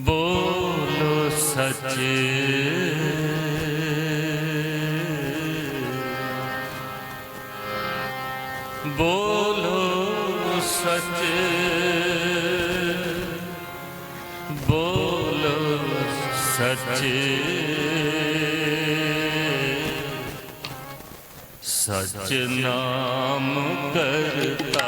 बोलो सच, बोलो सच, बोलो सच, सच नाम करता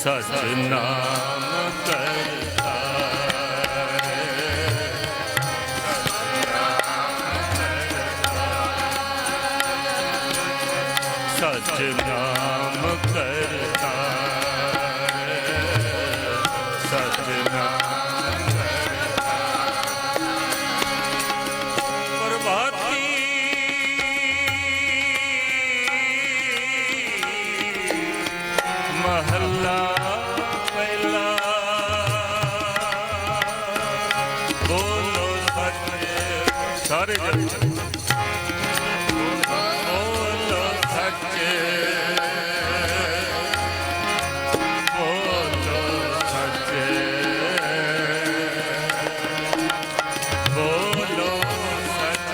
सच नाम करता सच नाम करता सच नाम करता। प्रभाती महला पहला, बोलो सच सारे जन, बोलो सच, बोलो सच, बोलो सच,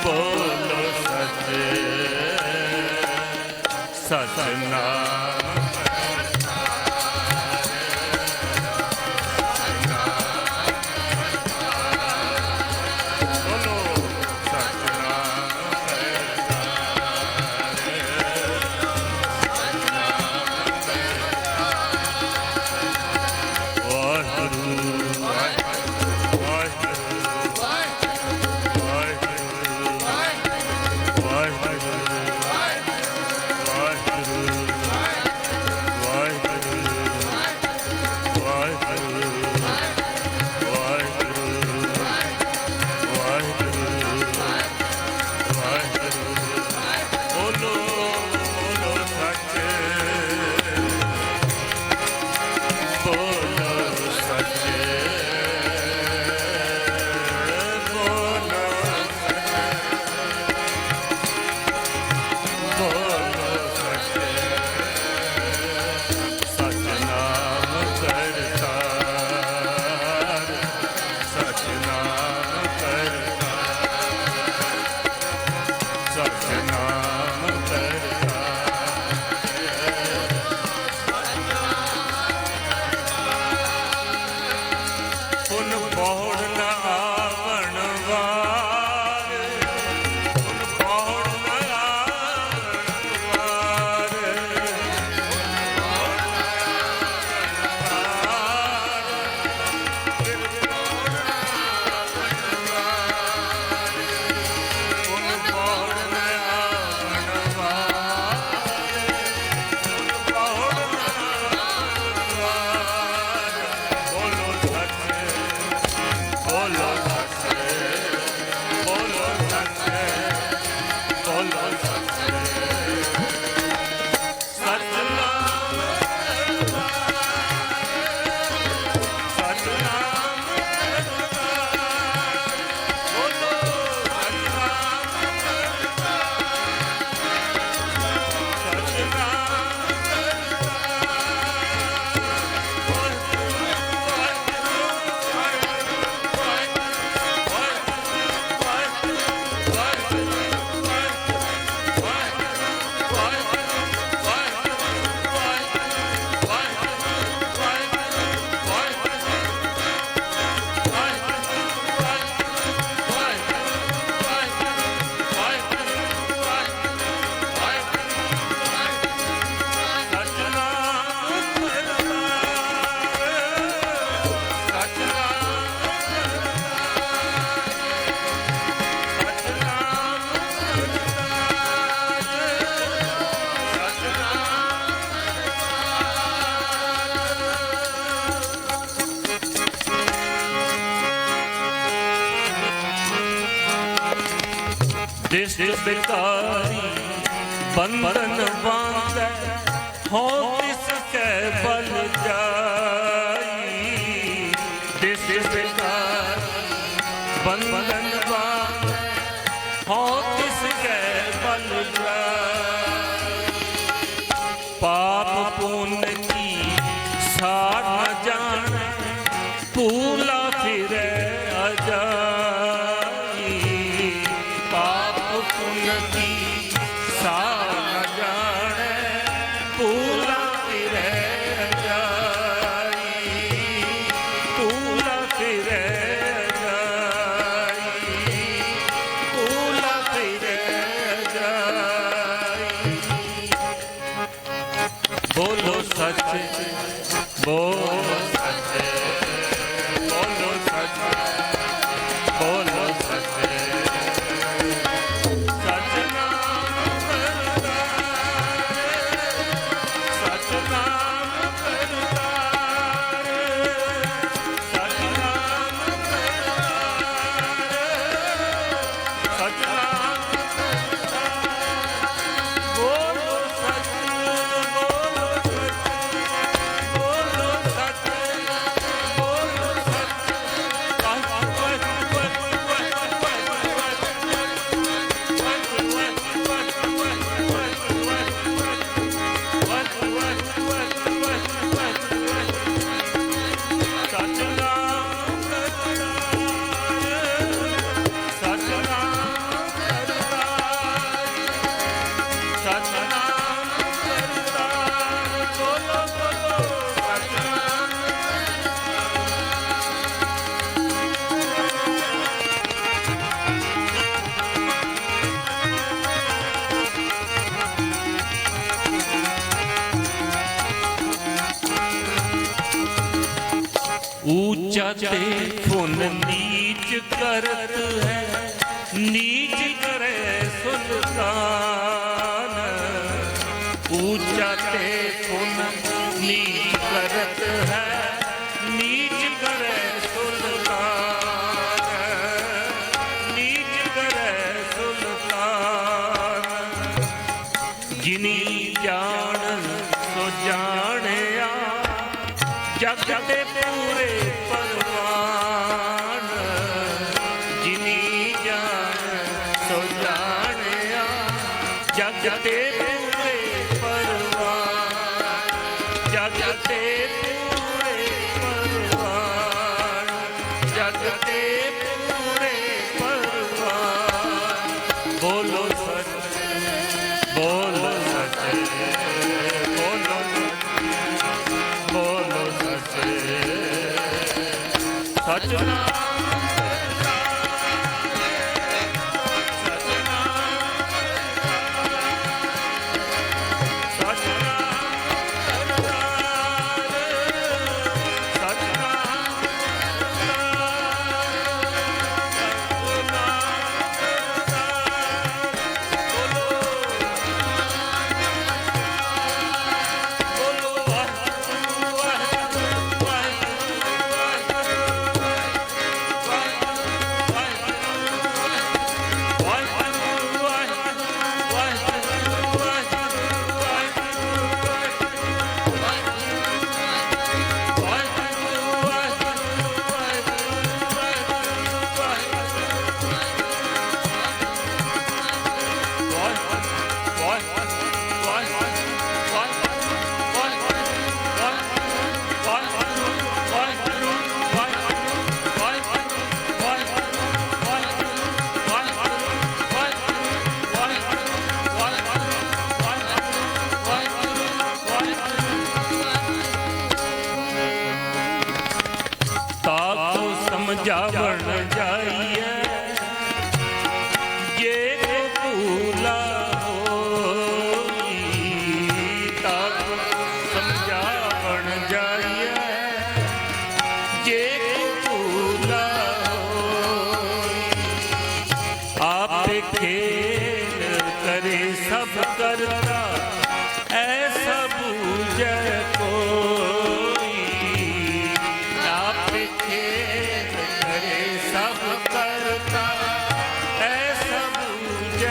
बोलो सच, सच नाम करता बोलो सच नाम करता वाहिगुरू वाहिगुरू वाहिगुरू वाहिगुरू वाहिगुरू वाहिगुरू दिष्ट बिकारी बंधन बांधे हो तिसके बल जाई। दिष्ट बिकारी बंधन बांधे हो तिसके बल जाई। पाप पुण्य की सार न जाने भूला फिरे अजाई। पाप पुण्य की सार न जाने भूला फिरे अजाई। भूला फिरे अजाई। भूला फिरे अजाई। बोलो सच बोलो सच बोलो सच बोलो सच। सच नाम करतार सच नाम करतार सच नाम करतार सच नाम करतार। बोलो सच बोलो सच बोलो सच बोलो सच। सच नाम करतार सच नाम करतार सच नाम करतार। बोलो बोलो सच नाम। ऊंचा ते फुन नीच करत है नीच करे सुल्तान। ऊंचा ते फुन नीच करत है नीच करे सुल्तान। नीच करे सुल्तान। जिनी जान सो जानिया जग दे पूरे परवान। जिनी जान सो जानिया जग दे पूरे परवान। जग दे पूरे परवान। जग दे पूरे परवान। बोलो सच बोलो सच बोलो सच बोलो सच। सच नाम सच नाम सच नाम सच नाम बोलो वाहिगुरू वाहिगुरू जावण जाइए ये भूला होई तब समझावण जाइए ये भूला होई। आप खेल करे सब करता ऐसा बूझे कोई। आप खेल करे सब करता ऐसा बूझे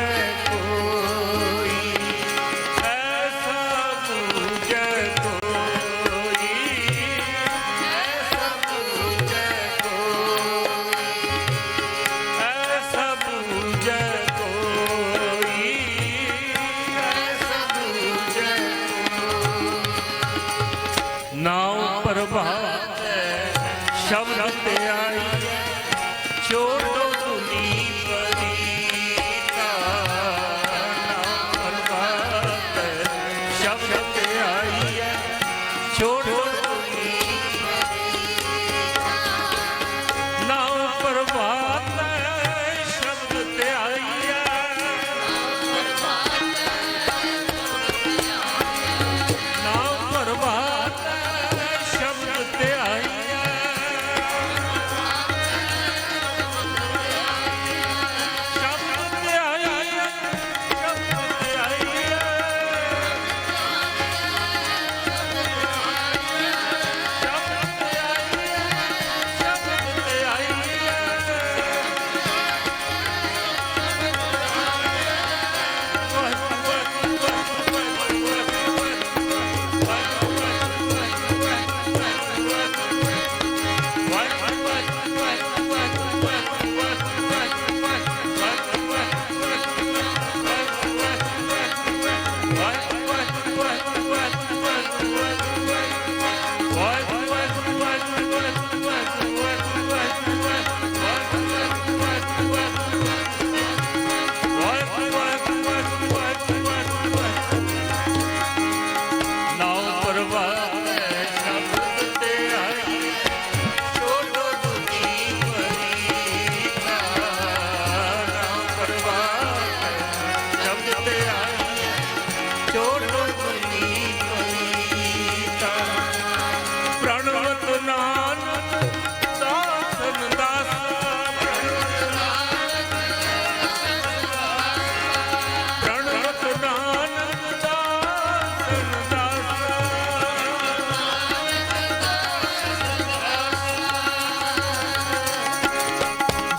ਸ਼ਬਦ ਤੇ ਆਈ ਛੋਟੋ ਧੁਨੀ ਪਰੀਤਾ ਨਾਮ ਪ੍ਰਭਾਤ ਸ਼ਬਦ ਤੇ ਆਈ ਛੋਟੋ ਧੁਨੀ ਨਾਮ ਪ੍ਰਭਾਤ ਸ਼ਬਦ ਤੇ ਆਈ ਨਾਮ ਪ੍ਰਭਾਤ ਸ਼ਬਦ ਤੇ ਆਈ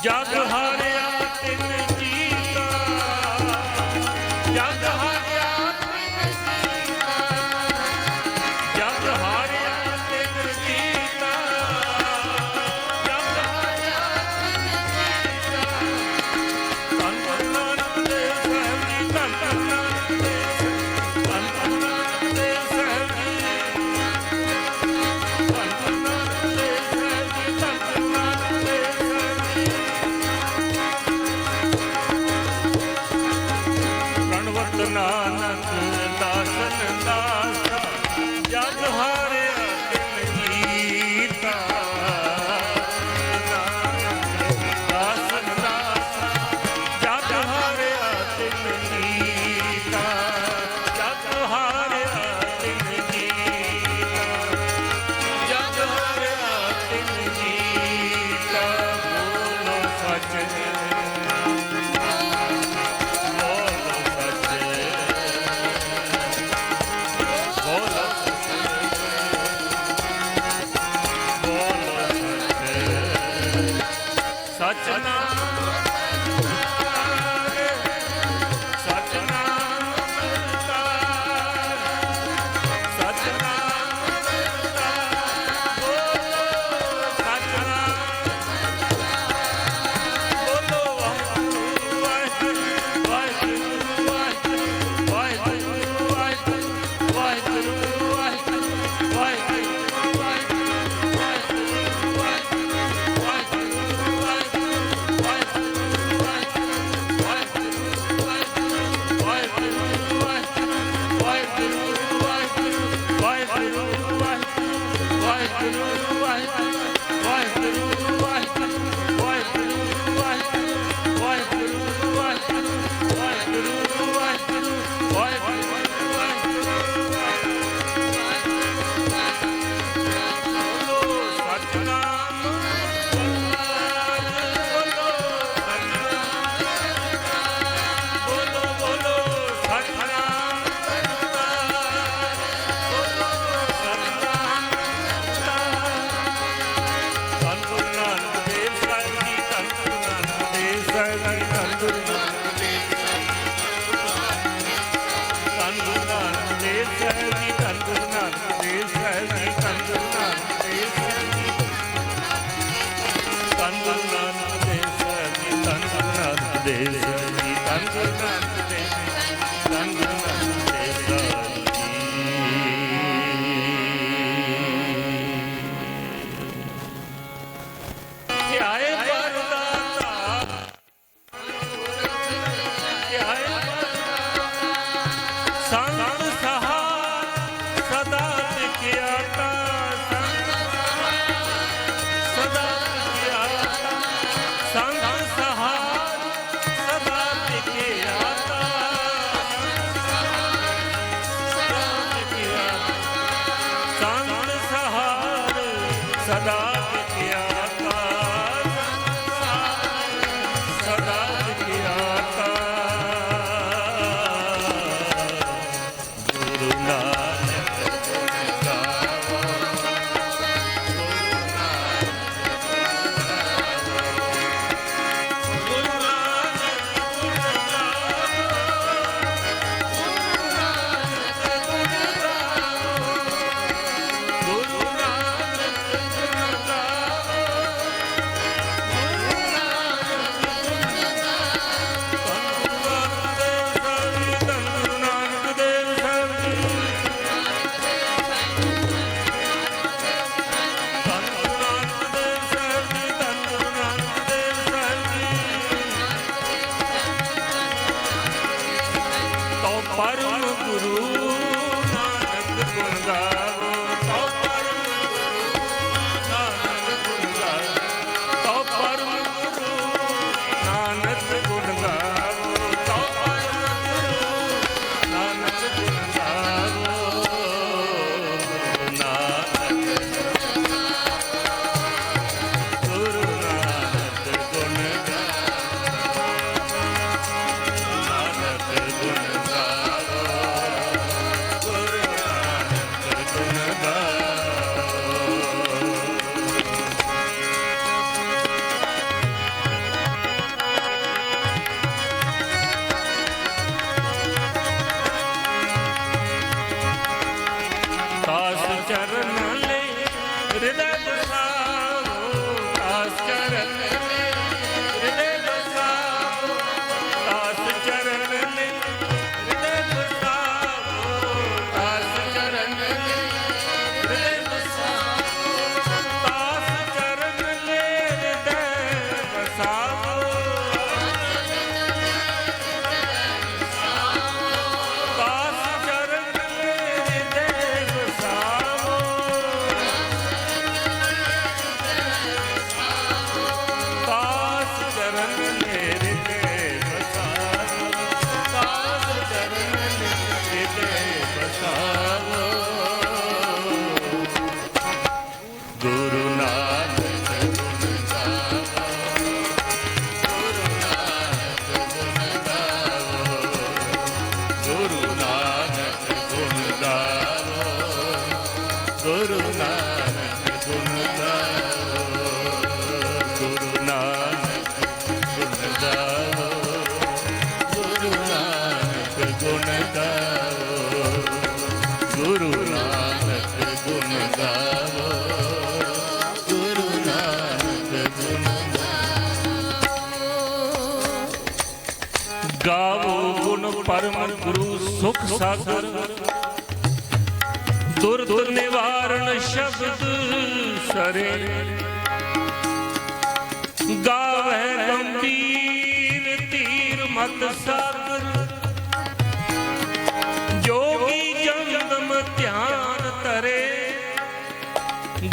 ਜਗ ਹਾਰਿਆ ਤਿਨ ਜੀਤਾ ਜਗ ਹਾਰਿਆ ਤਿਨ ਜੀਤਾ ਜਗ ਹਾਰਿਆ ਤਿਨ ਜੀਤਾ ਜਗ ਹਾਰਿਆ ਤਿਨ ਜੀਤਾ ਧੰਨ ਨਾਨਕ ਦੇ ਸਾਹਿਬ ਜੀ ਧੰਨ ਨਾਨਕ ਦੇ ਧੰਨ ਨਾਨਕ ਦੇ ਸਾਹਿਬ ਜੀ ਧੰਨ ਨਾਨਕ ਦੇ ਸਾਹਿਬ ਜੀ ਧੰਨ ਨਾਨਕ ਦੇ ਨਾਨਕ ਦਾਸਨ ਦਾਸਾ ਜਗ ਹਾਰਿਆ ਤਿਨ ਜੀਤਾ ਨਾਨਕ ਦਾਸਨ ਦਾਸਾ ਜਗ ਹਾਰਿਆ ਤਿਨ ਜੀਤਾ ਜਗ ਹਾਰਿਆ ਤਿਨ ਜੀਤਾ ਜਗ ਹਾਰਿਆ ਤਿਨ ਜੀਤਾ ਬੋਲੋ ਸੱਚ परम गुरु सुख सागर, दुर्द निवारण शब्द सरे, गावै गंभीर तीर मत सागर, जोगी जमदम ध्यान तरे,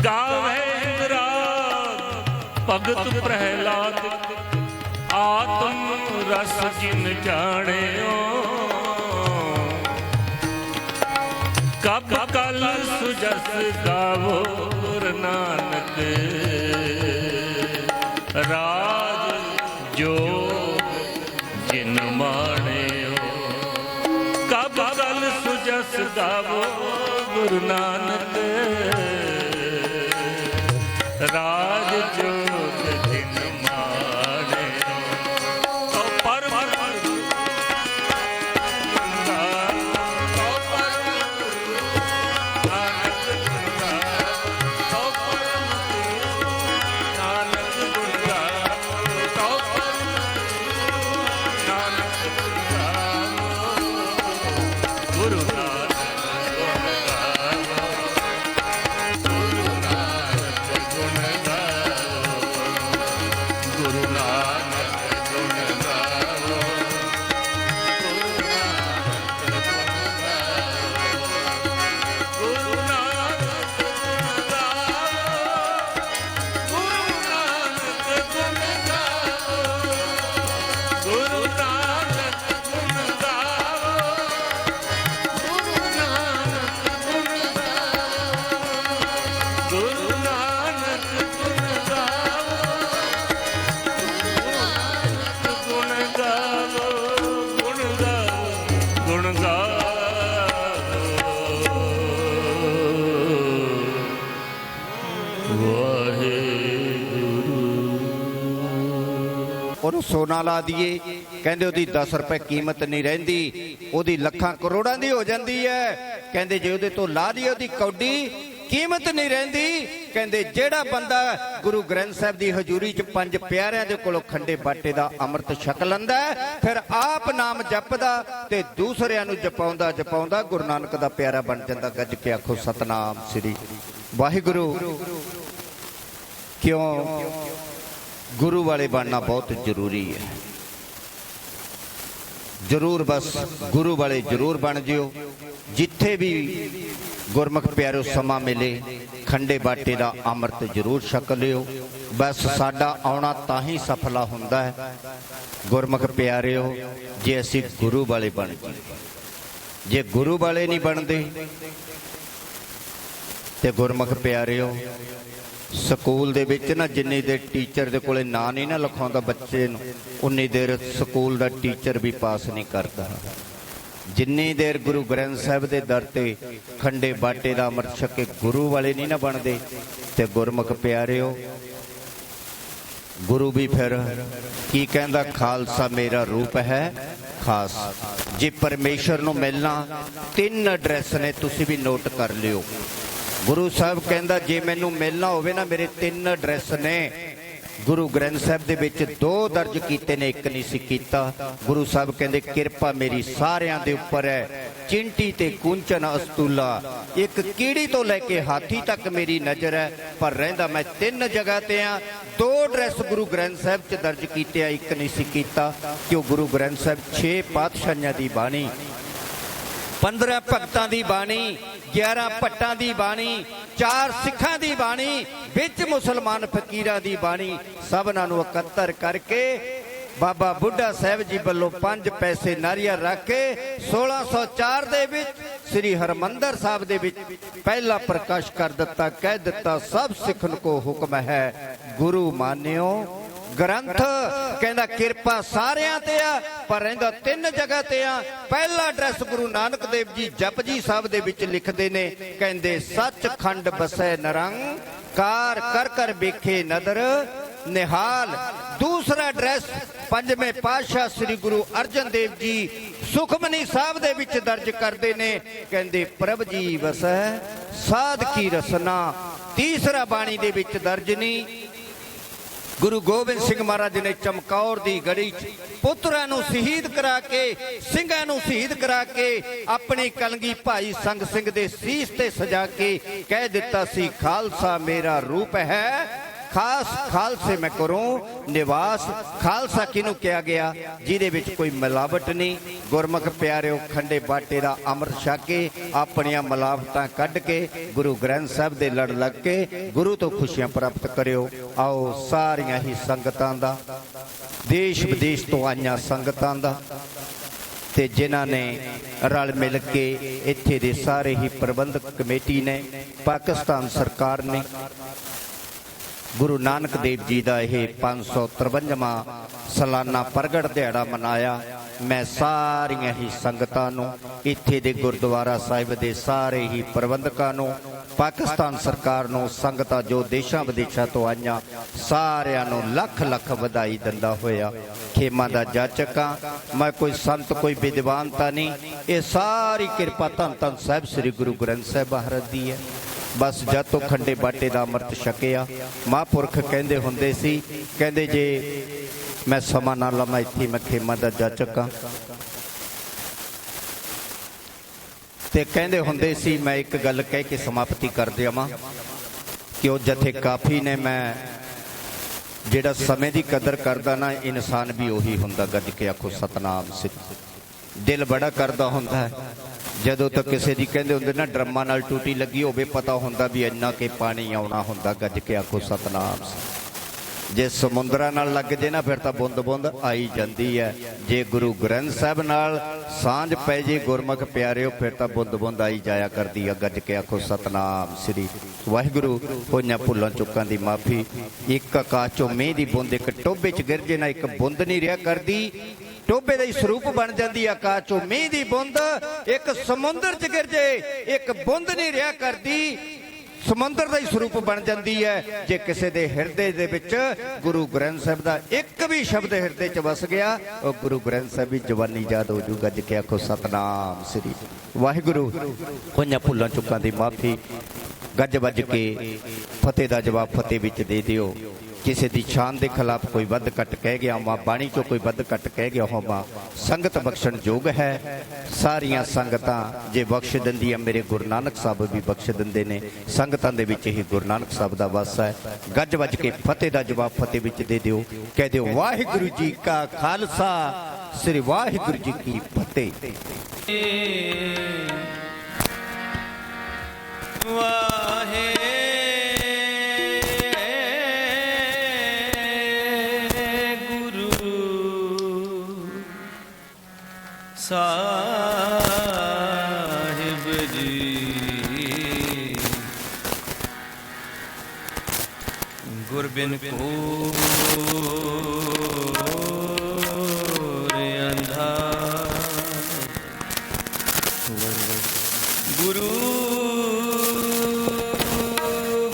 गावै राग भगत प्रहलाद, आत्म रस जिन जानियो, कब कल सुजस गावो नानक, राज जोग जिन माणियो, कब कल सुजस गावो गुरु नानक, राज जोग जिन माणियो। तो परम ਉਹਨੂੰ ਸੋਨਾ ਲਾ ਦਈਏ, ਕਹਿੰਦੇ ਉਹਦੀ 10 ਰੁਪਏ ਕੀਮਤ ਨਹੀਂ ਰਹਿੰਦੀ, ਉਹਦੀ ਲੱਖਾਂ ਕਰੋੜਾਂ ਦੀ ਹੋ ਜਾਂਦੀ ਹੈ। ਕਹਿੰਦੇ ਜੇ ਉਹਦੇ ਤੋਂ ਲਾ ਦਈਏ ਉਹਦੀ ਕੌਡੀ ਕੀਮਤ ਨਹੀਂ ਰਹਿੰਦੀ। ਕਹਿੰਦੇ ਜਿਹੜਾ ਬੰਦਾ ਗੁਰੂ ਗ੍ਰੰਥ ਸਾਹਿਬ ਦੀ ਹਜ਼ੂਰੀ 'ਚ 5 ਪਿਆਰਿਆਂ ਦੇ ਕੋਲੋਂ ਖੰਡੇ ਬਾਟੇ ਦਾ ਅੰਮ੍ਰਿਤ ਛਕ ਲੈਂਦਾ, ਫਿਰ ਆਪ ਨਾਮ ਜਪਦਾ ਤੇ ਦੂਸਰਿਆਂ ਨੂੰ ਜਪਾਉਂਦਾ ਜਪਾਉਂਦਾ ਗੁਰੂ ਨਾਨਕ ਦਾ ਪਿਆਰਾ ਬਣ ਜਾਂਦਾ। ਗੱਜ ਕੇ ਆਖੋ ਸਤਨਾਮ ਸ੍ਰੀ ਵਾਹਿਗੁਰੂ। ਕਿਉਂ गुरु वाले बनना बहुत जरूरी है। जरूर बस गुरु वाले जरूर बन जियो। जिथे भी गुरमुख प्यारो समा मिले खंडे बाटे का अमृत जरूर छक लियो। बस साडा आउणा तां ही सफला हुंदा है गुरमुख प्यारिओ जे असीं गुरु वाले बन जाइए। जे गुरु वाले नहीं बनते तो गुरमुख प्यारिओ ਸਕੂਲ ਦੇ ਵਿੱਚ ਨਾ ਜਿੰਨੀ ਦੇਰ ਟੀਚਰ ਦੇ ਕੋਲੇ ਨਾਂ ਨਹੀਂ ਨਾ ਲਿਖਾਉਂਦਾ ਬੱਚੇ ਨੂੰ, ਉਨੀ ਦੇਰ ਸਕੂਲ ਦਾ ਟੀਚਰ ਵੀ ਪਾਸ ਨਹੀਂ ਕਰਦਾ। ਜਿੰਨੀ ਦੇਰ ਗੁਰੂ ਗ੍ਰੰਥ ਸਾਹਿਬ ਦੇ ਦਰ ਤੇ ਖੰਡੇ ਬਾਟੇ ਦਾ ਅੰਮ੍ਰਿਤ ਛਕ ਕੇ ਗੁਰੂ ਵਾਲੇ ਨਹੀਂ ਨਾ ਬਣਦੇ ਤੇ ਗੁਰਮੁਖ ਪਿਆਰਿਓ ਗੁਰੂ ਵੀ ਫਿਰ ਕੀ ਕਹਿੰਦਾ, ਖਾਲਸਾ ਮੇਰਾ ਰੂਪ ਹੈ ਖਾਸ। ਜੇ ਪਰਮੇਸ਼ਰ ਨੂੰ ਮਿਲਣਾ 3 ਐਡਰੈਸ ਨੇ, ਤੁਸੀਂ ਵੀ ਨੋਟ ਕਰ ਲਿਓ। गुरु साहब कहता जे मैनू मिलना होवे ना मेरे 3 एड्रैस ने। गुरु ग्रंथ साहब दे विच 2 दर्ज कीते ने, एक नहीं सी कीता। गुरु साहब कहते किरपा मेरी सारियां दे उपर है, चिंटी ते कुंचन अस्तूला, एक कीड़ी तो लैके हाथी तक मेरी नज़र है, पर रहिंदा मैं 3 जगह ते हाँ। 2 एड्रैस गुरु ग्रंथ साहब च दर्ज कीते, एक नहीं सी कीता। क्यों गुरु ग्रंथ साहब 6 पातशाहियां दी बाणी, 15 भगतां दी बाणी, 11 भट्टां दी बाणी, 4 सिखां दी बाणी, विच मुसलमान फकीरां दी बाणी, सबनां नूं इकत्तर करके बाबा बुढ़ा साहब जी वालों 5 पैसे नारियल रख के 1604 दे विच श्री हरमंदर साहब दे विच पहला प्रकाश कर दिता। कह दिता सब सिखन को हुक्म है गुरु मानियो ग्रंथ। कहता किरपा सारियां ते आ, पर रहिंदा 3 जगह ते आ। पहला एड्रैस गुरु नानक देव जी जपजी साहब दे विच लिखदे ने, कहंदे सचखंड बसै निरंकार, कर कर वेखे नदर निहाल। दूसरा एड्रैस 5वें पातशाह श्री गुरु अर्जन देव जी सुखमनी साहब दे विच दर्ज करदे ने, कहंदे प्रभ जी वसै साध की रसना। तीसरा बाणी दे विच दर्ज नहीं, ਗੁਰੂ ਗੋਬਿੰਦ ਸਿੰਘ ਮਹਾਰਾਜ ਨੇ ਚਮਕੌਰ ਦੀ ਗੜੀ 'ਚ ਪੁੱਤਰਾਂ ਨੂੰ ਸ਼ਹੀਦ ਕਰਾ ਕੇ, ਸਿੰਘਾਂ ਨੂੰ ਸ਼ਹੀਦ ਕਰਾ ਕੇ ਆਪਣੀ ਕਲਗੀ ਭਾਈ ਸੰਗ ਸਿੰਘ ਦੇ ਸੀਸ ਤੇ ਸਜਾ ਕੇ ਕਹਿ ਦਿੱਤਾ ਸੀ, ਖਾਲਸਾ ਮੇਰਾ ਰੂਪ ਹੈ, ਖਾਸ ਖਾਲਸੇ ਮੈਂ ਕਰੂੰ ਨਿਵਾਸ। ਖਾਲਸਾ ਕਿਹਨੂੰ ਕਿਹਾ ਗਿਆ? ਜਿਹਦੇ ਵਿੱਚ ਕੋਈ ਮਿਲਾਵਟ ਨਹੀਂ। ਗੁਰਮੁਖ ਪਿਆਰਿਓ, ਖੰਡੇ ਬਾਟੇ ਦਾ ਅੰਮ੍ਰਿਤ ਛਕ ਕੇ ਆਪਣੀਆਂ ਮਿਲਾਵਟਾਂ ਕੱਢ ਕੇ ਗੁਰੂ ਗ੍ਰੰਥ ਸਾਹਿਬ ਦੇ ਲੜ ਲੱਗ ਕੇ ਗੁਰੂ ਤੋਂ ਖੁਸ਼ੀਆਂ ਪ੍ਰਾਪਤ ਕਰਿਓ। ਆਓ ਸਾਰੀਆਂ ਹੀ ਸੰਗਤਾਂ ਦਾ, ਦੇਸ਼ ਵਿਦੇਸ਼ ਤੋਂ ਆਈਆਂ ਸੰਗਤਾਂ ਦਾ ਤੇ ਜਿਨ੍ਹਾਂ ਨੇ ਰਲ ਮਿਲ ਕੇ ਇੱਥੇ ਦੇ ਸਾਰੇ ਹੀ ਪ੍ਰਬੰਧਕ ਕਮੇਟੀ ਨੇ, ਪਾਕਿਸਤਾਨ ਸਰਕਾਰ ਨੇ ਗੁਰੂ ਨਾਨਕ ਦੇਵ ਜੀ ਦਾ ਇਹ 553ਵਾਂ ਸਾਲਾਨਾ ਪ੍ਰਗਟ ਦਿਹਾੜਾ ਮਨਾਇਆ। ਮੈਂ ਸਾਰੀਆਂ ਹੀ ਸੰਗਤਾਂ ਨੂੰ, ਇੱਥੇ ਦੇ ਗੁਰਦੁਆਰਾ ਸਾਹਿਬ ਦੇ ਸਾਰੇ ਹੀ ਪ੍ਰਬੰਧਕਾਂ ਨੂੰ, ਪਾਕਿਸਤਾਨ ਸਰਕਾਰ ਨੂੰ, ਸੰਗਤਾਂ ਜੋ ਦੇਸ਼ਾਂ ਵਿਦੇਸ਼ਾਂ ਤੋਂ ਆਈਆਂ ਸਾਰਿਆਂ ਨੂੰ ਲੱਖ ਲੱਖ ਵਧਾਈ ਦਿੰਦਾ ਹੋਇਆ ਖੇਮਾਂ ਦਾ ਜਾਚਕ ਹਾਂ। ਮੈਂ ਕੋਈ ਸੰਤ, ਕੋਈ ਵਿਦਵਾਨ ਤਾਂ ਨਹੀਂ। ਇਹ ਸਾਰੀ ਕਿਰਪਾ ਧੰਨ ਧੰਨ ਸਾਹਿਬ ਸ੍ਰੀ ਗੁਰੂ ਗ੍ਰੰਥ ਸਾਹਿਬ ਮਹਾਰਾਜ ਦੀ ਹੈ। ਬਸ ਜਦ ਤੋਂ ਖੰਡੇ ਬਾਟੇ ਦਾ ਅੰਮ੍ਰਿਤ ਛਕਿਆ, ਮਹਾਂਪੁਰਖ ਕਹਿੰਦੇ ਹੁੰਦੇ ਸੀ, ਕਹਿੰਦੇ ਜੇ ਮੈਂ ਸਮਾਂ ਨਾ ਲਵਾਂ ਇੱਥੇ ਮੈਂ ਖੇਮਾਂ ਦਾ ਜਾਚਕ ਹਾਂ। ਤੇ ਕਹਿੰਦੇ ਹੁੰਦੇ ਸੀ, ਮੈਂ ਇੱਕ ਗੱਲ ਕਹਿ ਕੇ ਸਮਾਪਤੀ ਕਰ ਦੇਵਾਂ ਕਿ ਉਹ ਜਥੇ ਕਾਫੀ ਨੇ, ਮੈਂ ਜਿਹੜਾ ਸਮੇਂ ਦੀ ਕਦਰ ਕਰਦਾ ਨਾ, ਇਨਸਾਨ ਵੀ ਉਹੀ ਹੁੰਦਾ। ਗੱਜ ਕੇ ਆਖੋ ਸਤਨਾਮ ਸ੍ਰੀ। ਦਿਲ ਬੜਾ ਕਰਦਾ ਹੁੰਦਾ ਹੈ ਜਦੋਂ ਤੱਕ ਕਿਸੇ ਦੀ ਕਹਿੰਦੇ ਹੁੰਦੇ ਨਾ ਡਰਮਾਂ ਨਾਲ ਟੂਟੀ ਲੱਗੀ ਹੋਵੇ, ਪਤਾ ਹੁੰਦਾ ਵੀ ਇੰਨਾ ਕਿ ਪਾਣੀ ਆਉਣਾ ਹੁੰਦਾ। ਗੱਜ ਕੇ ਆਖੋ ਸਤਨਾਮ ਸ੍ਰੀ। ਜੇ ਸਮੁੰਦਰਾਂ ਨਾਲ ਲੱਗ ਜੇ ਨਾ ਫਿਰ ਤਾਂ ਬੁੰਦ ਬੁੰਦ ਆਈ ਜਾਂਦੀ ਹੈ। ਜੇ ਗੁਰੂ ਗ੍ਰੰਥ ਸਾਹਿਬ ਨਾਲ ਸਾਂਝ ਪੈ ਜੇ ਗੁਰਮੁਖ ਪਿਆਰਿਓ, ਫਿਰ ਤਾਂ ਬੁੰਦ ਬੁੰਦ ਆਈ ਜਾਇਆ ਕਰਦੀ ਹੈ। ਗੱਜ ਕੇ ਆਖੋ ਸਤਨਾਮ ਸ੍ਰੀ ਵਾਹਿਗੁਰੂ। ਹੋਈਆਂ ਭੁੱਲਾਂ ਚੁੱਕਾਂ ਦੀ ਮਾਫੀ। ਇੱਕ ਆਕਾਸ਼ ਚੋਂ ਮੀਂਹ ਦੀ ਬੂੰਦ ਇੱਕ ਟੋਭੇ 'ਚ ਗਿਰ ਜੇ ਨਾ, ਇੱਕ ਬੁੰਦ ਨਹੀਂ ਰਿਹਾ ਕਰਦੀ, ਟੋਭੇ ਦਾ ਹੀ ਸਰੂਪ ਬਣ ਜਾਂਦੀ। ਆਕਾਸ਼ ਚੋਂ ਮੀਂਹ ਦੀ ਬੂੰਦ ਇੱਕ ਸਮੁੰਦਰ 'ਚ ਗਿਰ ਜੇ, ਇੱਕ ਬੂੰਦ ਨਹੀਂ ਰਿਹਾ ਕਰਦੀ, ਸਮੁੰਦਰ ਦਾ ਹੀ ਸਰੂਪ ਬਣ ਜਾਂਦੀ ਹੈ। ਜੇ ਕਿਸੇ ਦੇ ਹਿਰਦੇ ਦੇ ਵਿੱਚ ਗੁਰੂ ਗ੍ਰੰਥ ਸਾਹਿਬ ਦਾ ਇੱਕ ਵੀ ਸ਼ਬਦ ਹਿਰਦੇ 'ਚ ਵਸ ਗਿਆ, ਉਹ ਗੁਰੂ ਗ੍ਰੰਥ ਸਾਹਿਬ ਦੀ ਜਵਾਨੀ ਯਾਦ ਹੋ ਜੂ। ਗੱਜ ਕੇ ਆਖੋ ਸਤਨਾਮ ਸ੍ਰੀ ਵਾਹਿਗੁਰੂ। ਹੋਈਆਂ ਭੁੱਲਾਂ ਚੁੱਕਾਂ ਦੀ ਮਾਫੀ। ਗੱਜ ਵੱਜ ਕੇ ਫਤਿਹ ਦਾ ਜਵਾਬ ਫਤਿਹ ਵਿੱਚ ਦੇ ਦਿਓ। ਕਿਸੇ ਦੀ ਸ਼ਾਨ ਦੇ ਖਿਲਾਫ ਕੋਈ ਵੱਧ ਘੱਟ ਕਹਿ ਗਿਆ ਹੋਵਾਂ, ਬਾਣੀ ਚੋਂ ਕੋਈ ਵੱਧ ਘੱਟ ਕਹਿ ਗਿਆ ਹੋਵਾਂ, ਸੰਗਤ ਬਖਸ਼ਣ ਯੋਗ ਹੈ। ਸਾਰੀਆਂ ਸੰਗਤਾਂ ਜੇ ਬਖਸ਼ ਦਿੰਦੀ ਹੈ, ਮੇਰੇ ਗੁਰੂ ਨਾਨਕ ਸਾਹਿਬ ਵੀ ਬਖਸ਼ ਦਿੰਦੇ ਨੇ। ਸੰਗਤਾਂ ਦੇ ਵਿੱਚ ਹੀ ਗੁਰੂ ਨਾਨਕ ਸਾਹਿਬ ਦਾ ਵਾਸ ਹੈ। ਗੱਜ ਵੱਜ ਕੇ ਫਤਿਹ ਦਾ ਜਵਾਬ ਫਤਿਹ ਵਿੱਚ ਦੇ ਦਿਓ। ਕਹਿ ਦਿਓ ਵਾਹਿਗੁਰੂ ਜੀ ਕਾ ਖਾਲਸਾ, ਸ੍ਰੀ ਵਾਹਿਗੁਰੂ ਜੀ ਕੀ ਫਤਿਹ। ਵਾਹਿ ਸਾਹਿਬ ਜੀ ਗੁਰਬਿਨ ਘੋਰ ਅੰਧਾਰ, ਗੁਰੂ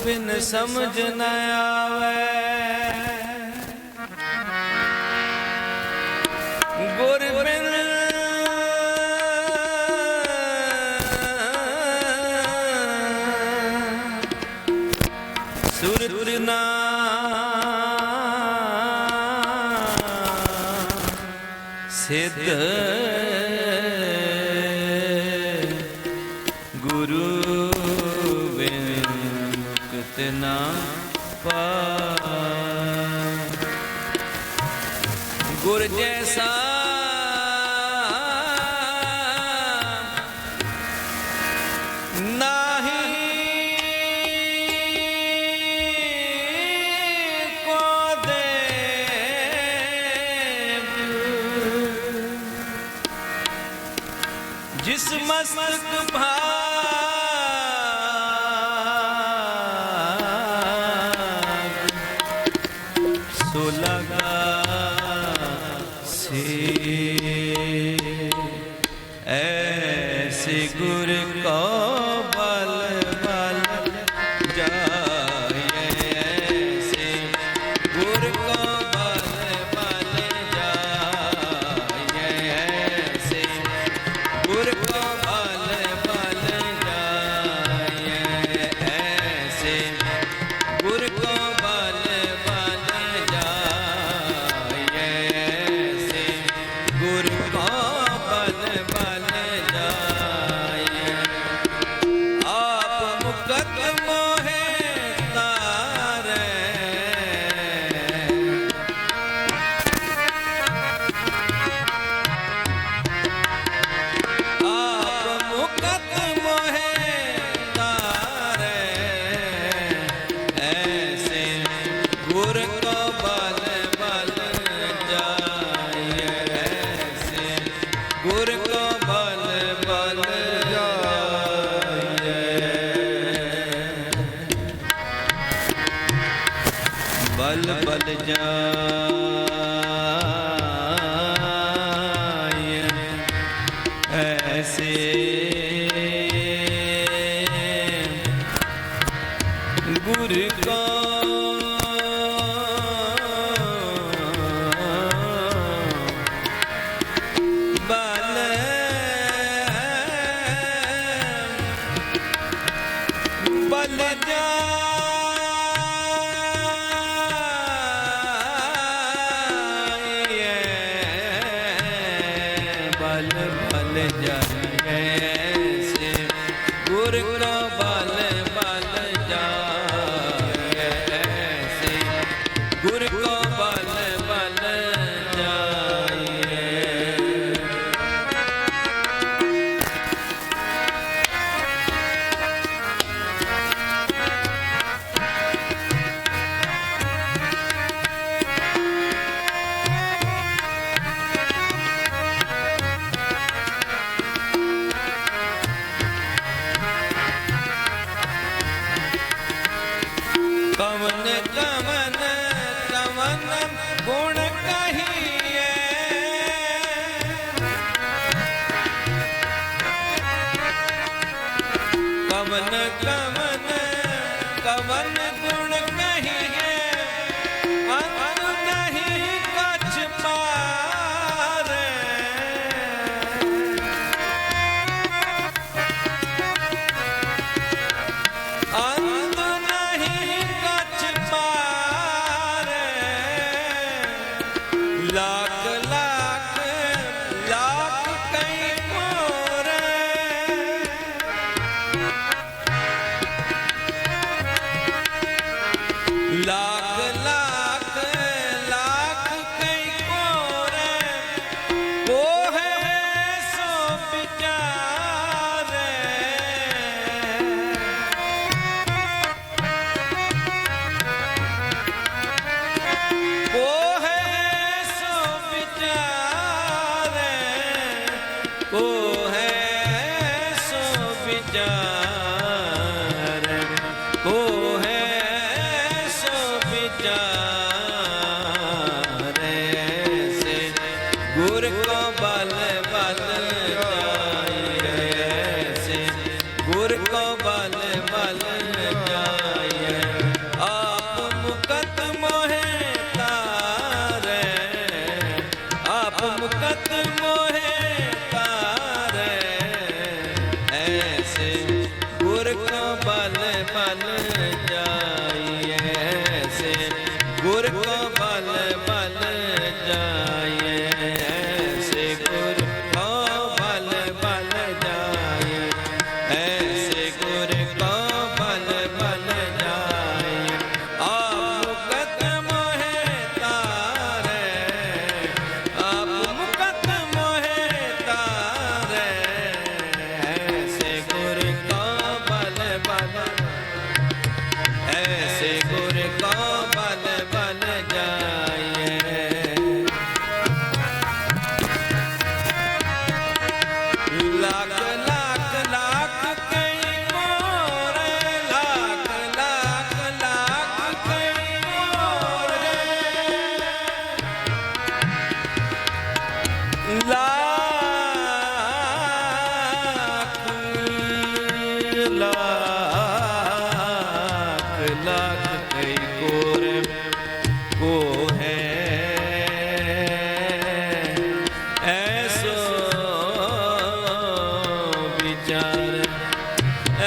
ਬਿਨ ਸਮਝ ਨ ਆਵੇ, ਗੁਰ ਬਿਨ ਸੁਰਤ ਨਾ ਸਿੱਧ, ਗੁਰੂ ਬਿਨ ਮੁਕਤ ਨਾ ਪਾਇ, ਗੁਰ ਜੈਸਾ जिस मस्तक भाग सो लगा से, ऐसे गुर को बल बल जाए, ऐसे गुर को बल बल जाए, ऐसे गुर को बल बल जाए, ऐसे गुर को बल बल जाए। गुर को बल बल जाए ऐसे गुर को बल बल जाए बल बल जाए ऐसे गुर को बल बल जाए बल बल जाए ऐसे गुर को बल बल जाए ऐसे गुर को बल बल जाए कवन कवन कवन गुण कहिए कवन कवन कवन गुण कहिए अंत नहीं कछ पारे अंत नहीं कछ पारे लाख लाख लाख कई मोरे लाख लाख लाख कई कोरे वो है सो विचारे वो है सो विचारे वो है सो विचारे वो है सो विचारे से गुर को बल बल जाए से गुर को बल बल जाए आप मुकत मोहे तारे आप मुकत मोहे तारे ऐसे गुर को बल बल जाए ऐसे गुर को बल बल जाए ऐसे गुर को बल बल जाए ऐसे गुर को बल बल जाए आप मुकत मोहे तारे आप मुकत मोहे तारे ऐसे गुर को बल बल ऐसे गुर को बल बल जाए लाख लाख लाख कई मोरे लाख लाख लाख कई मोरे लाख लाख लाख कई कोरे को है ऐसो विचार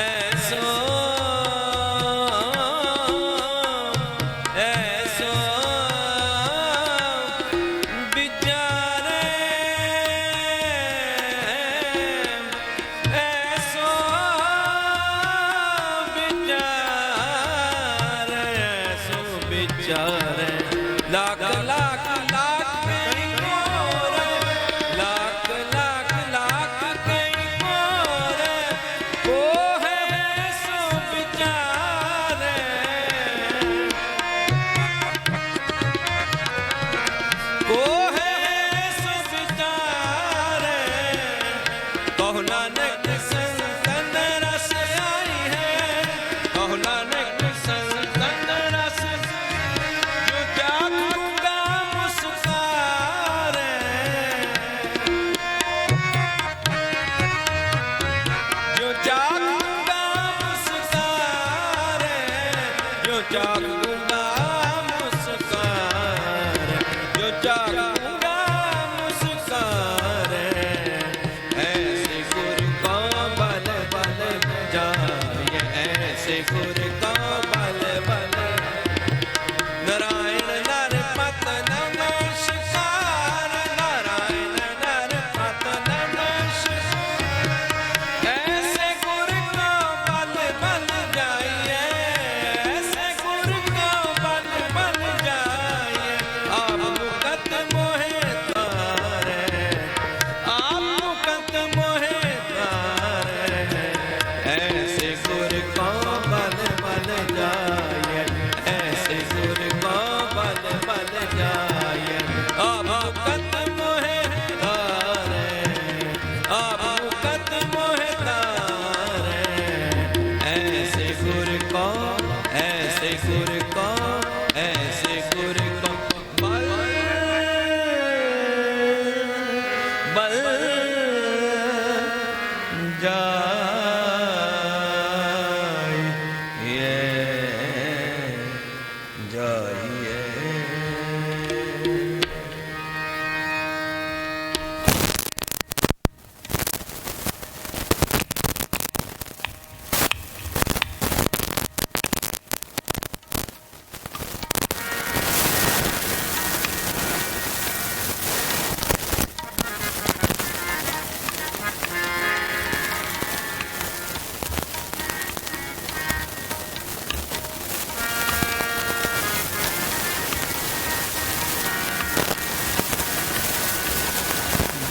ऐसो ऐसो विचारे ऐसो विचार ऐसो विचार लाख लाख लाख कई मोरे लाख लाख लाख कई मोरे वो है सो विचार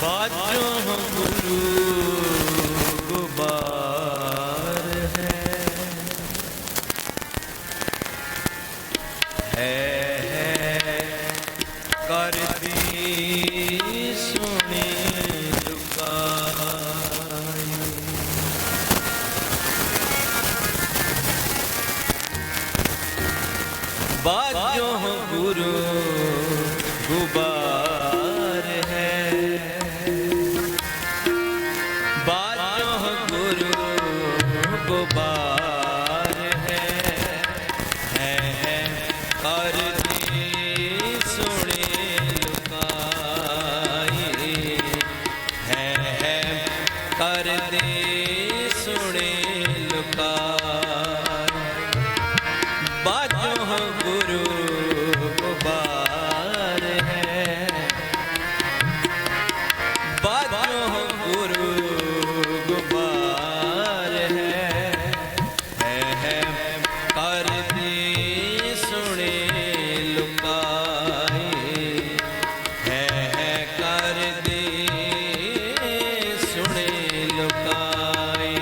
बाजो गुरु गुबार है कर दी सुनी लुकाई। बाजो गुरु गुबार है गुबार है कर दी सुने लुकाई है कर दी सुने लुकाई। बाजो गुरु गुबार है बाजो गुरु गुबार कर दी सुने लुकाई है कर दी सुने लुकाई।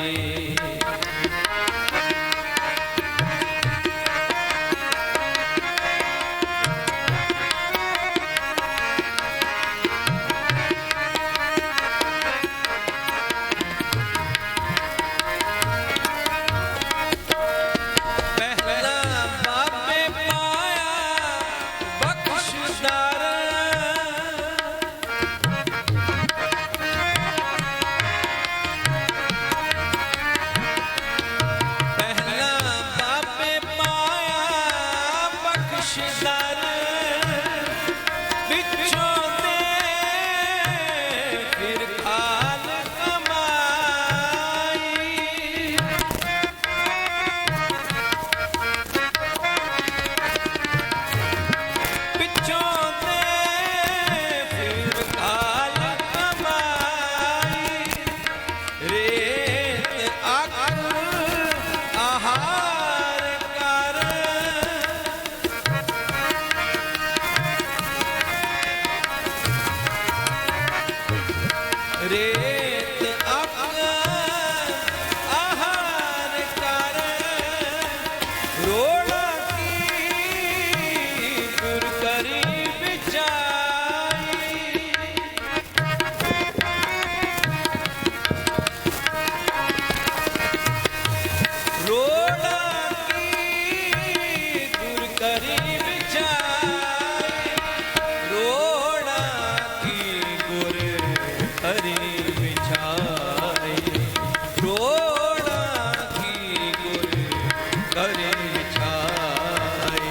रेत आहार कर रोड़ा की गुर करी बिचाई। रोड़ा की गुर करी बिचाई रोड़ा की गुर हरि बिछाई रोड़ा की गुर हरि बिछाई।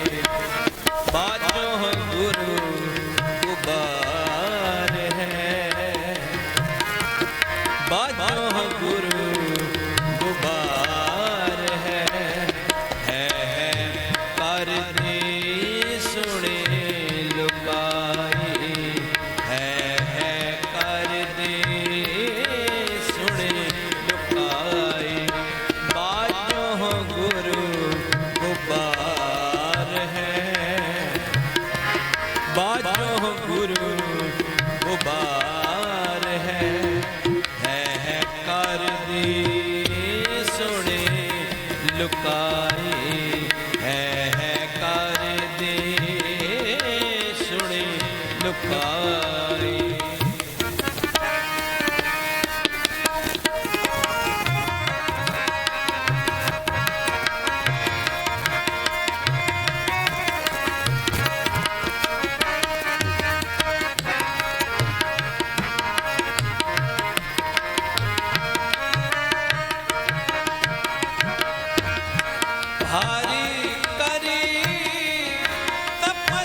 बाजो गुरु गुबार है बाजो गुरु गुबार है कर दी सुने लुकाई है कर दी सुने लुकाई। बाजो गुरु गुबार है बाजो गुरु गुबार है कर दी सुने लुकाई है कर दी सुने लुकाई। भारी करी तपस्या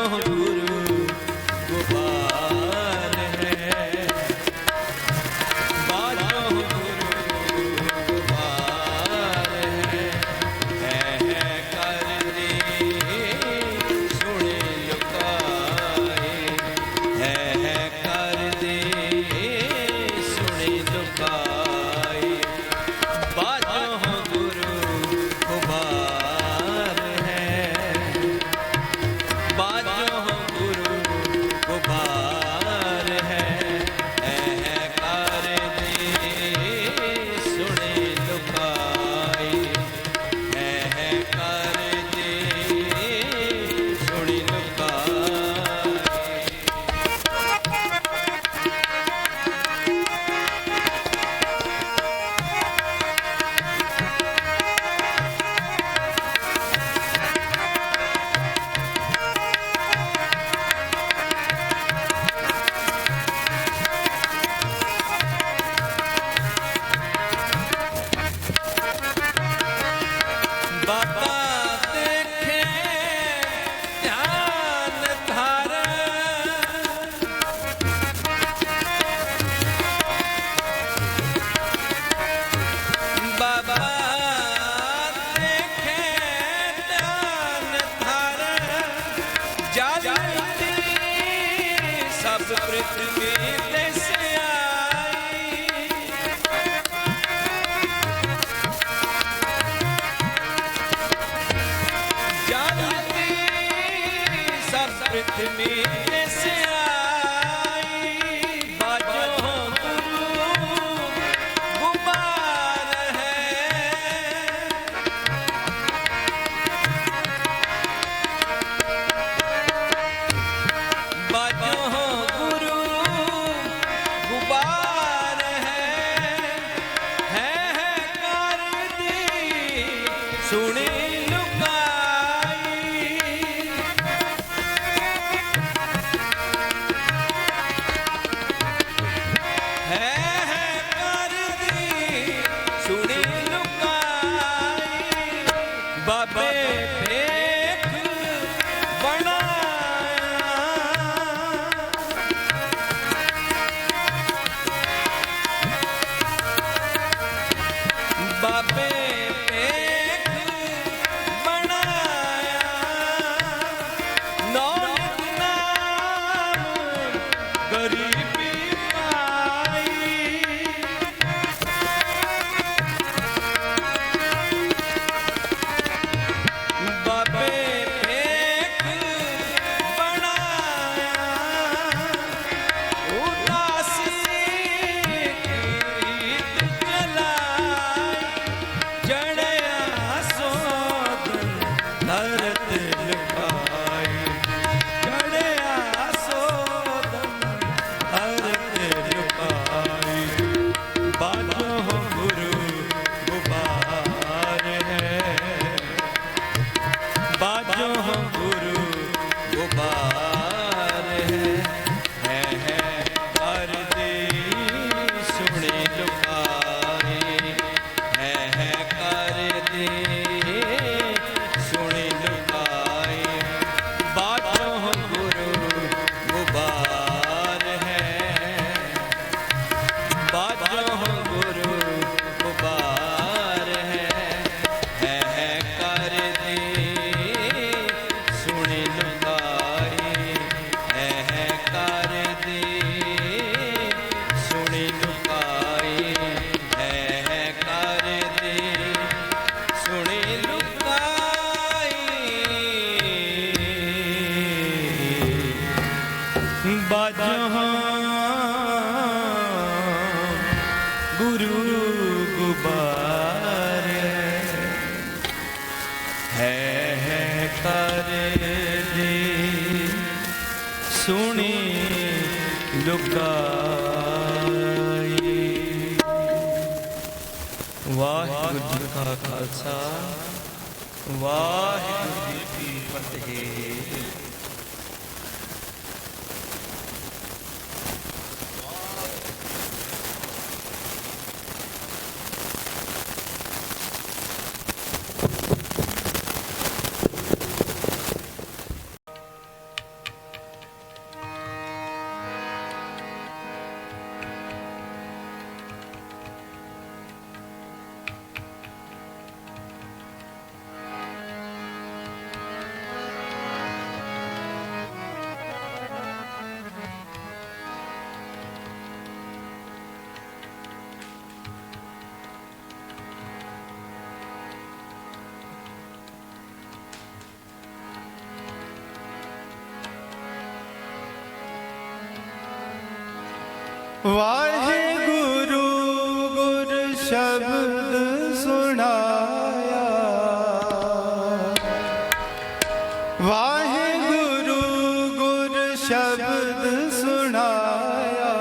गुरु गोपाल है, बाजो गुरु गोपाल है कर दी सुने लुकाए, है कर दी सुने लुकाए, बाजो गुरु गोपाल है, बाजो गुरु गोपाल है कर दी सुने लुकाए, है कर दी सुने लुकाए। बाबा देखे ध्यान धारे, बाबा देखे ध्यान धारे, जालती सब पृथ्वी देश आई, जानती सब पृथ्वी से आई, बाजो गुरु गोपाल है, बाजो गुरु गोपाल है कर दी सुनी लुकाई, है कर दी सुनी लुकाई, बाबे भेख बनाया, बाबे भेख बनाया, नौलख नाम गरीबी पाई, बाबे भेख बनाया, उदासी रीत चलाई, जड़या सोदन धरत लुकाई, जड़या सोदन धरत लुकाई, बाजो गुरु गोपाल है, बाजो गुरु गोपाल है कर दी सुने लुकाए, है कर दी सुने लुकाए, बाजो गुरु गोपाल है, बाजो गुरु गोपाल है कर दी सुने लुकाए, है कर दी सुने लुकाए, है कर दी सुने लुकाए, बाजो गुरु गोपाल है कर दी सुनी लुकाई। वाहिगुरू जी का खालसा वाहिगुरू जी की फतेह। ਵਾਹਿਗੁਰੂ ਗੁਰ ਸ਼ਬਦ ਸੁਣਾਇਆ, ਵਾਹਿਗੁਰੂ ਗੁਰ ਸ਼ਬਦ ਸੁਣਾਇਆ।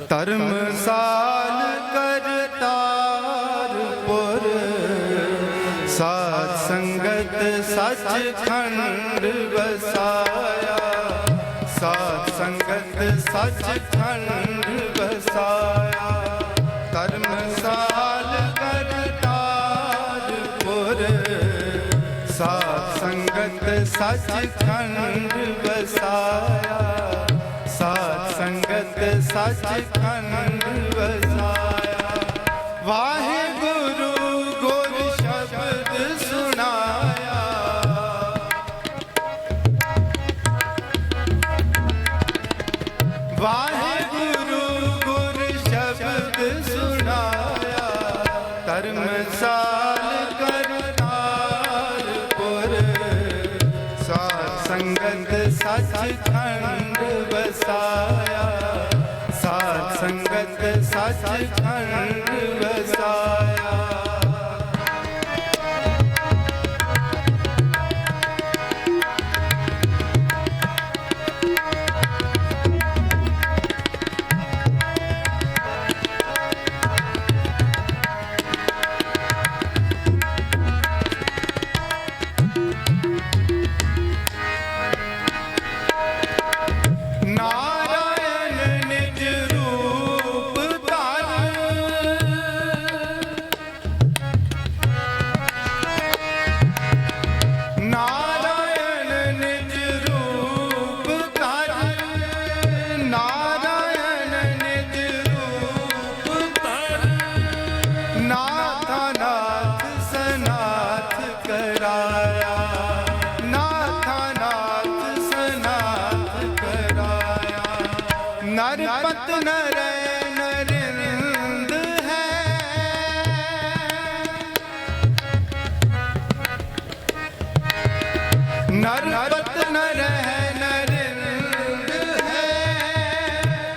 ਧਰਮਸਾਲ ਕਰਤਾਰਪੁਰ, ਸਾਧ ਸੰਗਤ ਸੱਚਖੰਡ ਵਸਾਇਆ, ਸਾਧ ਸੰਗਤ ਸੱਚਖੰਡ ਵਸਾਇਆ। ਧਰਮਸਾਲ ਕਰਤਾਰਪੁਰ, ਸਾਧ ਸੰਗਤ ਸੱਚਖੰਡ ਵਸਾਇਆ, ਸਾਧ ਸੰਗਤ ਸੱਚਖੰਡ ਵਸਾਇਆ। ਵਾਹਿਗੁਰੂ ਗੁਰ ਸ਼ਬਦ ਸੁਣਾਇਆ, ਵਾਹਿਗੁਰੂ ਗੁਰ ਸ਼ਬਦ ਸੁਣਾਇਆ। ਧਰਮਸਾਲ ਕਰਤਾਰਪੁਰ, ਸਾਧ ਸੰਗਤ ਸੱਚਖੰਡ ਵਸਾਇਆ, ਸਾਧ ਸੰਗਤ ਸੱਚਖੰਡ ਵਸਾਇਆ। ਨਾਰਾਇਣ ਨਿਜ ਰੂਪ ਧਾਰ, ਨਾਰਾਇਣ ਨਿਜ ਰੂਪ ਧਾਰ, ਨਾਰਾਇਣ ਨਿਜ ਰੂਪ ਧਾਰ। ਨਾਥਾ ਨਾਥ ਸਨਾਥ ਕਰਾਇਆ, ਨਾਥਾ ਨਾਥ ਸਨਾਥ ਕਰਾਇਆ। ਨਰਪਤ ਨਰੈ ਨਰਿੰਦ ਹੈ, ਨਰਪਤ ਨਰੈ ਨਰਿੰਦ ਹੈ।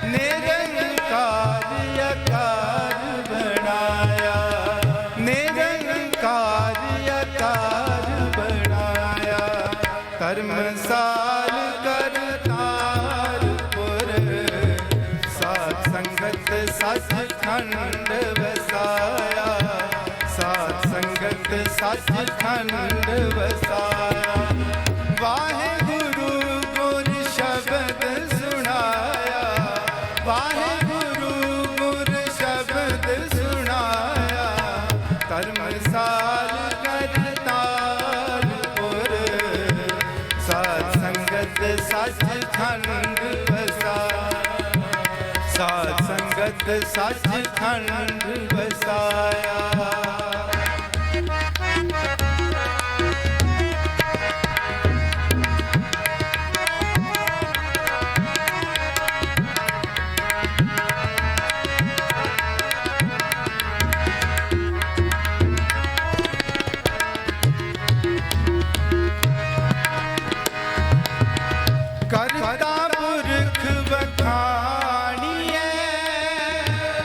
ਨਿਰੰਕਾਰ ਆਕਾਰ ਬਣਾਇਆ, ਨਿਰੰਕਾਰ ਆਕਾਰ ਬਣਾਇਆ। ਧਰਮਸਾਲ ਕਰਤਾਰਪੁਰ, ਸਾਧ ਸੰਗਤ ਸੱਚਖੰਡ ਵਸਾਇਆ, ਸਾਧ ਸੰਗਤ ਸੱਚਖੰਡ ਵਸਾਇਆ। ਵਾਹਿਗੁਰੂ ਗੁਰ ਸ਼ਬਦ ਸੁਣਾਇਆ, ਵਾਹਿਗੁਰੂ ਗੁਰ ਸ਼ਬਦ ਸੁਣਾਇਆ। ਧਰਮਸਾਲ ਕਰਤਾਰਪੁਰ, ਸਾਧ ਸੰਗਤ ਸੱਚਖੰਡ ਵਸਾਇਆ, ਸਾਧ ਸੰਗਤ ਸੱਚਖੰਡ ਵਸਾਇਆ। ਕਰਤਾ ਪੁਰਖ ਵਖਾਣੀਐ,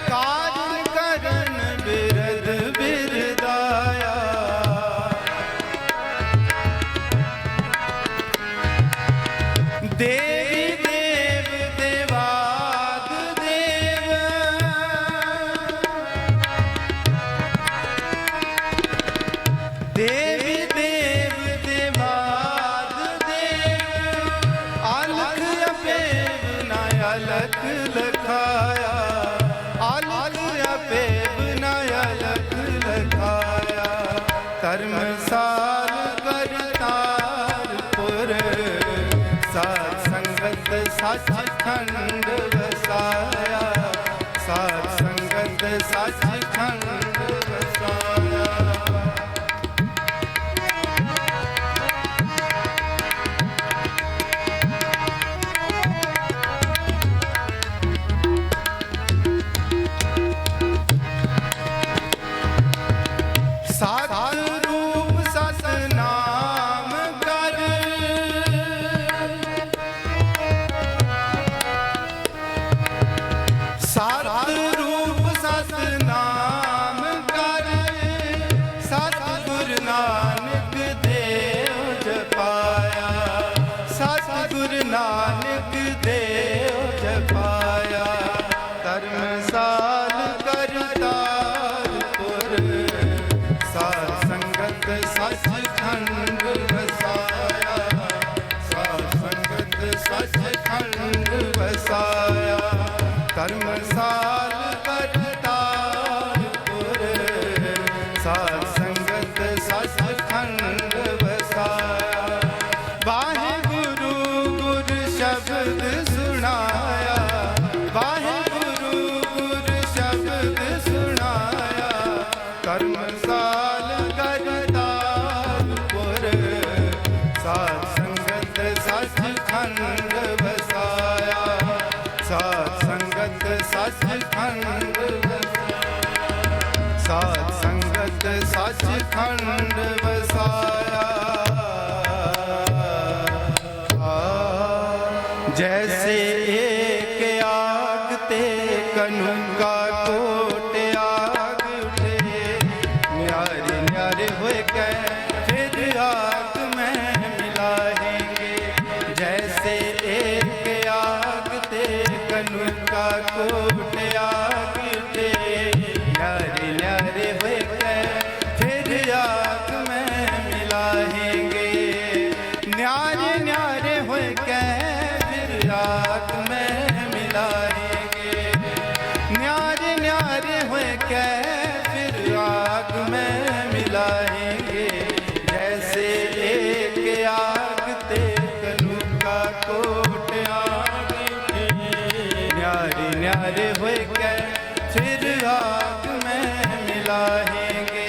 ਕਾਰਨ ਕਰਨ ਬਿਰਧ ਬਿਰਦਾਇਆ। ਦੇਵੀ ਦੇਵ ਦੇਵਾਦ ਦੇਵ, ਦੇਵੀ ਦੇਵ ਦੇਵਾਦ ਦੇਵ। ਅਲਖ ਅਪੇਵ ਨ ਅਲਖ ਲਖਾਇਆ, ਅਲਖ ਅਪੇਵ ਨ ਅਲਖ ਲਖਾਇਆ। ਧਰਮਸਾਲ ਕਰਤਾਰਪੁਰ, ਸਾਧ ਸੰਗਤ ਸੱਚਖੰਡ ਵਸਾਇਆ, ਸਾਧ ਸੰਗਤ ਸੱਚਖੰਡ ਵਸਾਇਆ। ਸਤ ਰੂਪ ਸਤ ਨਾਮ ਕਰ, साल करतारपुर साध संगत सचखंड बसाया। वाहिगुरु गुर शब्द सुनाया, वाहिगुरु गुर शब्द सुनाया। कर्मसाल करतारपुर साध संगत सचखंड बसाया, साध संगत सचखंड साध संगत सचखंड बसाया। जैसे एक आग ते कनुका कोट आग उठे, न्यारे न्यारे हुए गए फिर आग में मिलाएंगे। जैसे एक आग ते कनुका कोट आग उठे, न्यारे न्यारे हुए गए फिर आग में मिलाएंगे। न्यारे न्यारे हुए गए फिर आग में मिलाएंगे। न्यारे न्यारे हुए गए फिर आग में मिलाएंगे। जैसे एक आग ते कनुका कोट आग उठे, न्यारे न्यारे हुए गए फिर आग में मिलाएंगे।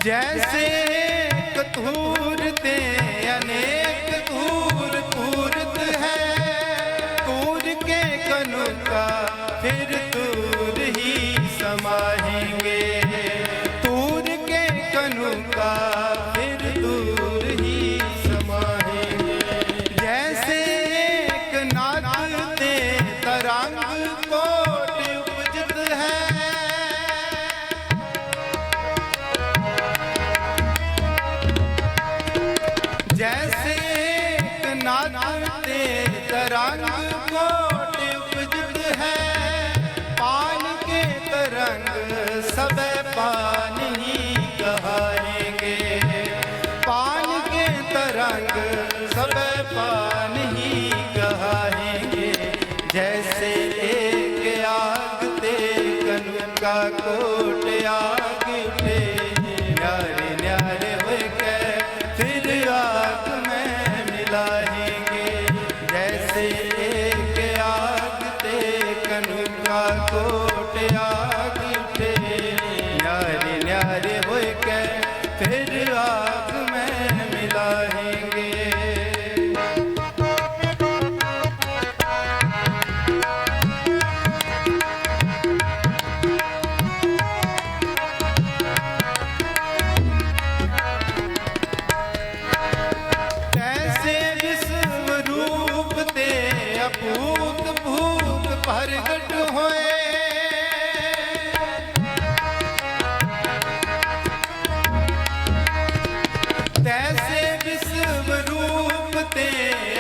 जैसे कथूर ते अनेक धूर पूरत है, कूर के कनुका फिर दूर ही समाएंगे। तूर के कनुका फिर दूर ही समाएंगे। जैसे एक नाद ते तरंग कोट उपजत है, जैसे एक नाद ते तरंग कोट उपजत है। पान के तरंग सब पान ही कहाएंगे। पान के तरंग सब पान ही कहाएंगे। जैसे एक आग ते कनुका कोट आग उठे, न्यारे न्यारे हुए गए फिर आग में मिलाएंगे। जैसे एक आग ते कनुका कोट आग उठे, न्यारे न्यारे हुए गए फिर आग में मिलाएंगे। तैसे विश्व रूप ते अभूत भूत प्रगट होए। तैसे विश्व रूप ते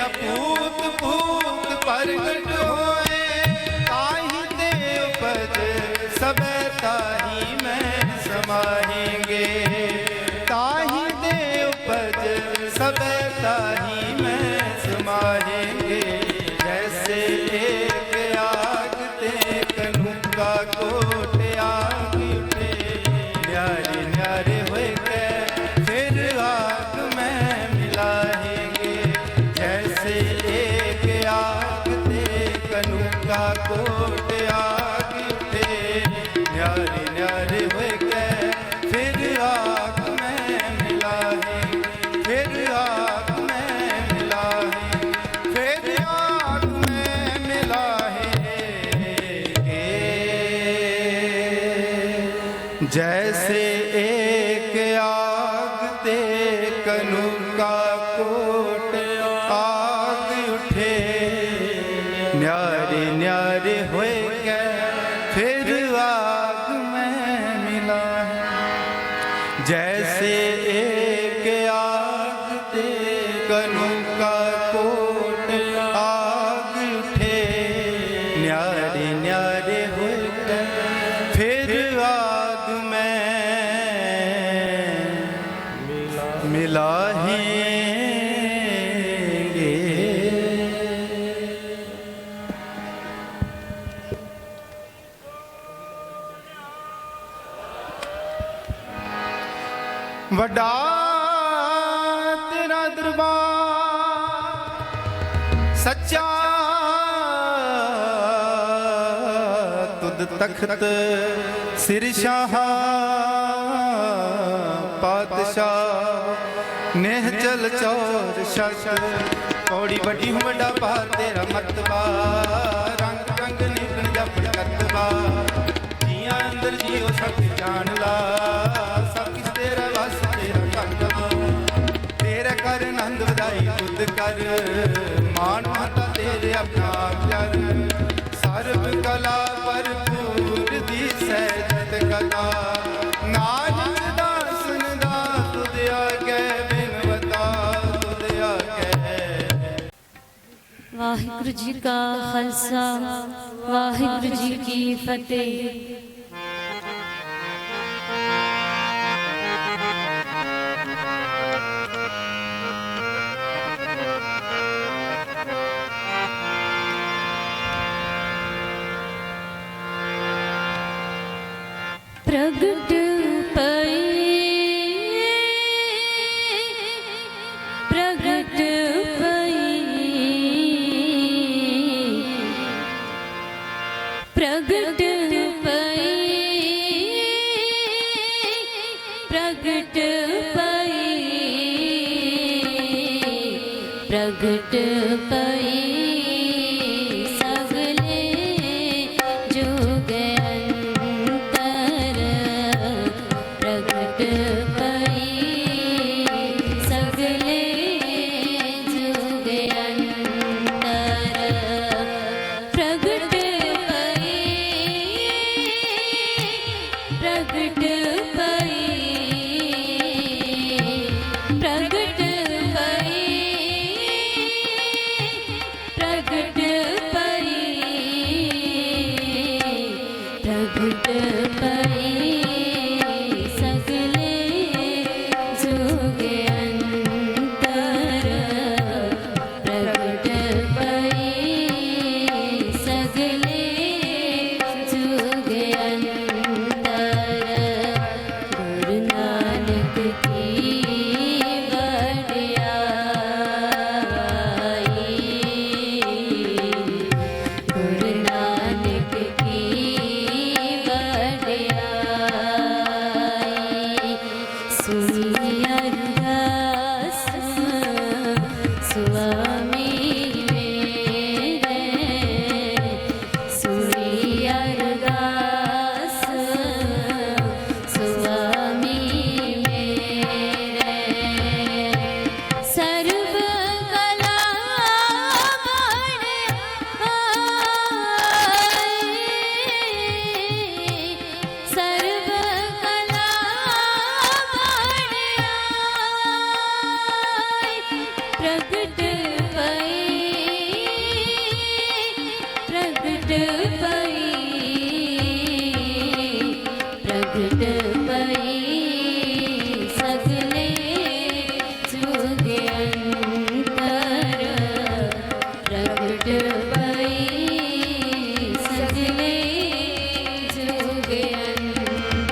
अभूत भूत प्रगट होए। ताहि ते उपज सब ताहि में समाएंगे। ताहि ते उपज सब ताहि में समाएंगे। जैसे एक आग ते कनुका कोट आग उठे, न्यारे न्यारे हुए गए फिर आग में मिलाएंगे। जैसे एक आग ते कनुका कोट आग उठे, न्यारे न्यारे हुए गए फिर आग में मिलाएंगे। फिर आग में मिलाएंगे, फिर आग में मिलाएंगे। जैसे एक आग ते कनुका कोट आग उठे, न्यारे न्यारे हुए गए फिर आग में मिलाए। जैसे एक आग ते कनुका कोट आग उठे, न्यारे न्यारे हुए गए फिर आग में मिलाएंगे। दरबार सच्चा तुद तख्त सिर शाह पातशाह नेह चल चौर शत पौड़ी बड़ी हूँ बड़ा पार तेरा मतबा रंग रंग निकल जप कतबा जिया अंदर जियो सब जान ला सब किस तेरा बस तेरा कंगवा तेरे कर नंद बधाई खुद कर मान माता तेरे अपना प्यार सर्व कला भरपूर दी सहजत कला नाज दा सुनदा तुद आगे बिनवता तुद आगे। वाहिगुरु जी का खालसा वाहिगुरु जी की फतेह। प्रगट पई प्रगट पई प्रगट पई प्रगट पई प्रगट पई सगले जुग अंतर प्रगट पई सगले जुग अंतर प्रगट पई प्रगट पई प्रगट पई प्रगट पई प्रगट पई सगले जुग अंतर प्रगट पई सगले जुग अंतर गुरु नानक की वडियाई गुरु नानक की वडियाई सुनी अरदास स्वामी मेरे सुनी अरदास स्वामी मेरे सर्व कला सर्व कला प्रगट पई प्रगट पई प्रगट पई सगले जुग अंतर प्रगट पई सगले जुग अंतर।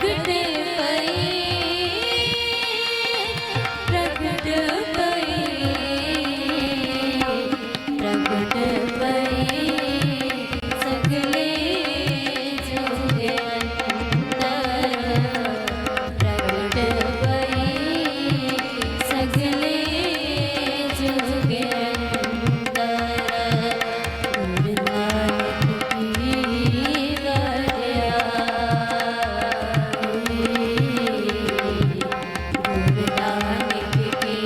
प्रगट पई प्रगट पई प्रगट पई सगले जोगे अंतर प्रगट पई सगले जोगे अंतर गुरु नानक की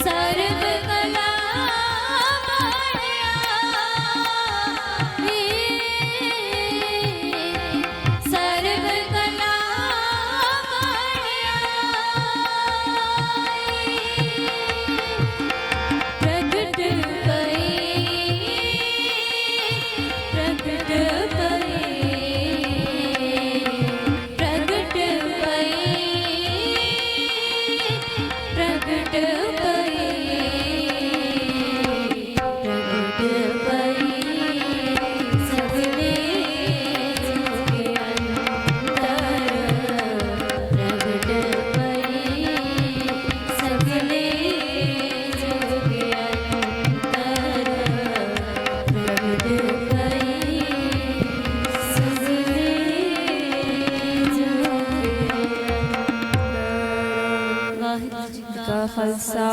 सर्व कला सर्व कला प्रगट पई प्रगट पई प्रगट पई प्रगट पई प्रगट पई सगले जोगे अंतर प्रगट पई सगले जोगे अंतर प्रगट पई सगले जोगे वाहिगुरू जी का खालसा